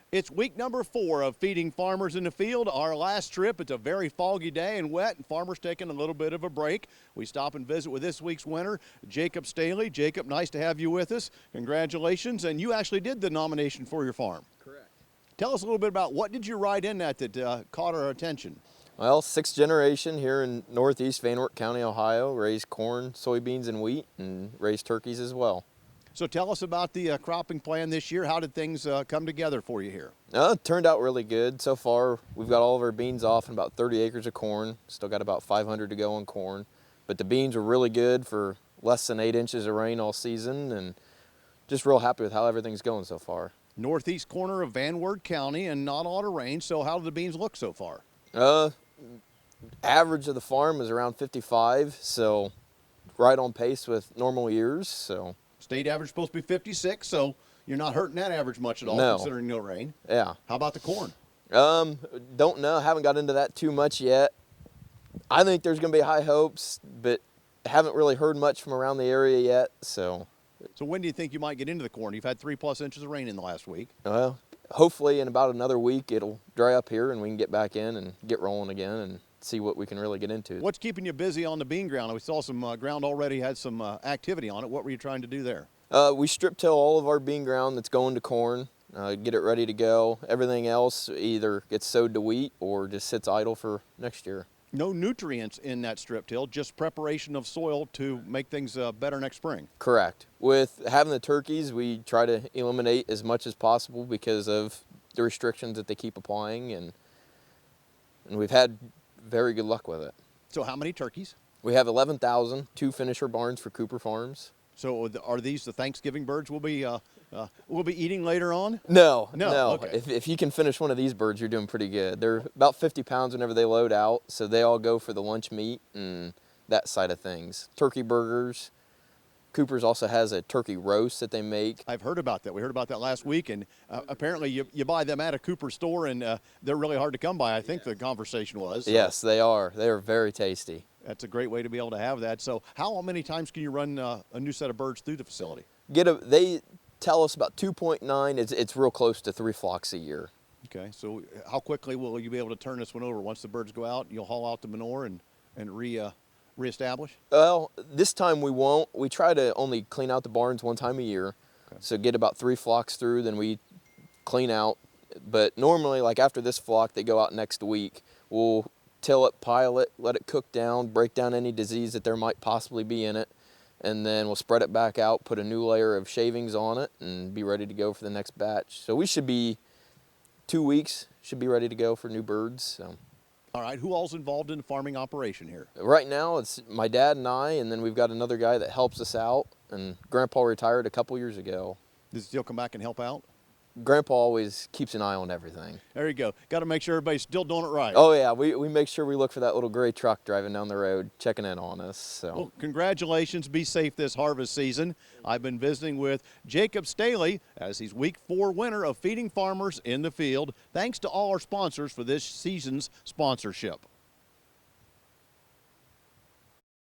It's week number 4 of Feeding Farmers in the Field. Our last trip, it's a very foggy day and wet, and farmers taking a little bit of a break. We stop and visit with this week's winner, Jacob Staley. Jacob, nice to have you with us. Congratulations, and you actually did the nomination for your farm. Correct. Tell us a little bit about what did you write in that caught our attention? Well, 6th generation here in northeast Van Wert County, Ohio. Raised corn, soybeans, and wheat, and raised turkeys as well. So tell us about the cropping plan this year. How did things come together for you here? It turned out really good. So far, we've got all of our beans off and about 30 acres of corn. Still got about 500 to go on corn. But the beans were really good for less than 8 inches of rain all season, and just real happy with how everything's going so far. Northeast corner of Van Wert County and not a lot of rain, so how do the beans look so far? Average of the farm is around 55, so right on pace with normal years. So state average supposed to be 56, so you're not hurting that average much at all, No. considering no rain. Yeah. How about the corn? Don't know. Haven't got into that too much yet. I think there's going to be high hopes, but haven't really heard much from around the area yet. So when do you think you might get into the corn? You've had 3+ inches of rain in the last week. Well, hopefully in about another week it'll dry up here and we can get back in and get rolling again and see what we can really get into. What's keeping you busy on the bean ground? We saw some ground already had some activity on it. What were you trying to do there? We strip till all of our bean ground that's going to corn, get it ready to go. Everything else either gets sowed to wheat or just sits idle for next year. No nutrients in that strip till, just preparation of soil to make things better next spring. Correct. With having the turkeys, we try to eliminate as much as possible because of the restrictions that they keep applying, and we've had very good luck with it. So how many turkeys? We have 11,000, 2 finisher barns for Cooper Farms. So are these the Thanksgiving birds we'll be eating later on? No. Okay. If you can finish one of these birds, you're doing pretty good. They're about 50 pounds whenever they load out, so they all go for the lunch meat and that side of things. Turkey burgers. Cooper's also has a turkey roast that they make. I've heard about that. We heard about that last week, and apparently you buy them at a Cooper store, and they're really hard to come by, I think the conversation was. So. Yes, they are. They are very tasty. That's a great way to be able to have that. So how many times can you run a new set of birds through the facility? They tell us about 2.9. It's real close to 3 flocks a year. Okay, so how quickly will you be able to turn this one over? Once the birds go out, you'll haul out the manure and reestablish? Well, this time we won't. We try to only clean out the barns 1 time a year. Okay. So get about 3 flocks through, then we clean out. But normally, like after this flock, they go out next week. We'll till it, pile it, let it cook down, break down any disease that there might possibly be in it, and then we'll spread it back out, put a new layer of shavings on it, and be ready to go for the next batch. So we should be 2 weeks, should be ready to go for new birds. So. All right, who all's involved in the farming operation here? Right now, it's my dad and I, and then we've got another guy that helps us out, and Grandpa retired a couple years ago. Does he still come back and help out? Grandpa always keeps an eye on everything. There you go. Got to make sure everybody's still doing it right. Oh yeah, we make sure we look for that little gray truck driving down the road, checking in on us. So. Well, congratulations. Be safe this harvest season. I've been visiting with Jacob Staley as he's week 4 winner of Feeding Farmers in the Field. Thanks to all our sponsors for this season's sponsorship.